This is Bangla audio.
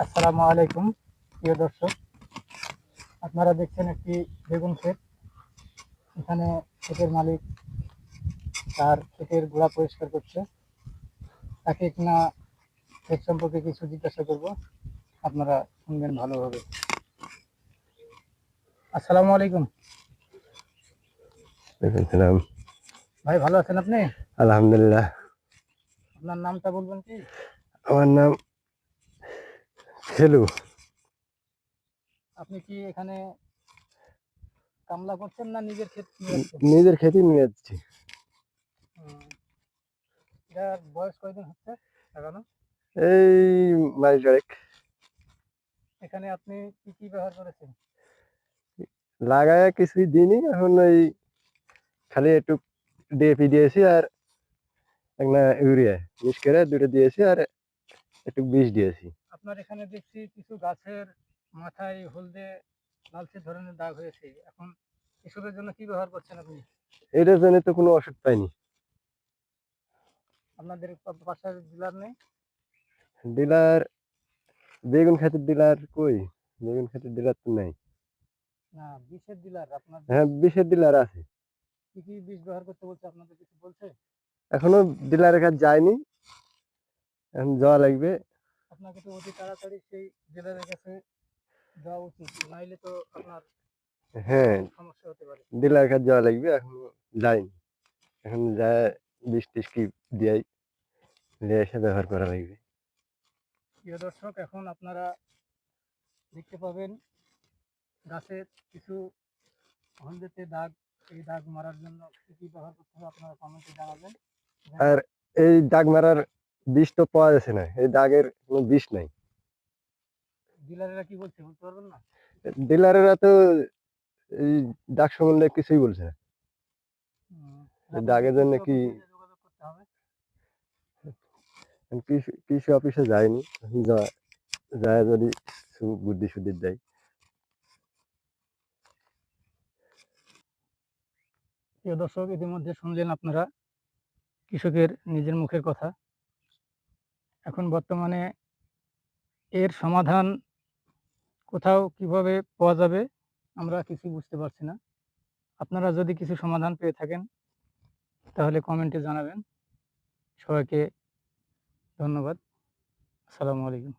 আসসালামু আলাইকুম প্রিয় দর্শক, আপনারা দেখছেন একটি বেগুন ক্ষেত। এখানে ক্ষেতের মালিক তার ক্ষেতের গোড়া পরিষ্কার করছে। তাকে কিনা ক্ষেত সম্পর্কে কিছু জিজ্ঞাসা করব, আপনারা শুনবেন ভালোভাবে। আসসালামু আলাইকুম দেখেছিলাম। ভাই, ভালো আছেন আপনি? আলহামদুলিল্লাহ। আপনার নামটা বলবেন কি? আমার নাম খেলু। আপনি কি এখানে কামলা করছেন না নিজের ক্ষেত নিয়ে যাচ্ছেন? নিজের খেতে নিয়ে যাচ্ছি। এটার বয়স কয়দিন হচ্ছে লাগানো? এই মাস দেড়েক। এখানে আপনি কি কি ব্যবহার করেছেন? লাগায় কিছুই দিনই, এখন ওই খালি একটু ডিএপি দিয়েছি আর একটা ইউরিয়া মিক্স করে দুটো দিয়েছি আর একটু বিষ দিয়েছি। আপনার এখানে দেখছি কিছু গাছের মাথায় হলদে লালচে ধরনের দাগ হয়েছে। এখন এসবের জন্য কি ব্যবহার করছেন আপনি? এটার জন্য তো কোনো ওষুধ পাইনি। আপনাদের পাশের ডিলার নেই? ডিলার বেগুন ক্ষেতের ডিলার কই? বেগুন ক্ষেতের ডিলার তো নাই। না, বিষের ডিলার আপনার। হ্যাঁ, বিষের ডিলার আছে। কি কি বিষ ব্যবহার করতে বলছে, আপনাদের কিছু বলছে? এখনো ডিলারের কাছে যায়নি, এখন যাওয়া লাগবে। আপনাকে তো অতি তাড়াতাড়ি সেই ডিলারের কাছে যাওয়া উচিত, নাইলে তো আপনার হ্যাঁ, সমস্যা হতে পারে। ডিলারের কাছে যাওয়া লাগবে, এখনো যাইনি। এখন যায় বিষ টিষ কি দিয়াই নিয়ে এসে ব্যবহার করা লাগবে। প্রিয় দর্শক, এখন আপনারা দেখতে পাবেন গাছের কিছু হলদেতে দাগ। এই দাগ মারার জন্য কি কি ব্যবহার করতে হবে আপনারা কমেন্টে জানাবেন। আর এই দাগ মারার বিষ তো পাওয়া যাচ্ছে না, এই দাগের কোনো বিষ নাই। ডিলারেরা কি বলছে বলতে পারবেন না? ডিলারেরা তো এই দাগ সম্বন্ধে কিছুই বলছে না। এই আপনাদের দাগের জন্য কৃষি কি অফিসে যোগাযোগ করতে হবে। কৃষি অফিসে যায়নি, যায় যদি বুদ্ধি সুদ্ধি দেয়। প্রিয় দর্শক, ইতিমধ্যে শুনলেন আপনারা কৃষকের নিজের মুখের কথা। এখন বর্তমানে এর সমাধান কোথাও কিভাবে পাওয়া যাবে আমরা কিছু বুঝতে পারছি না। আপনারা যদি কিছু সমাধান পেয়ে থাকেন তাহলে কমেন্টে জানাবেন। সবাইকে ধন্যবাদ। আসসালামু আলাইকুম।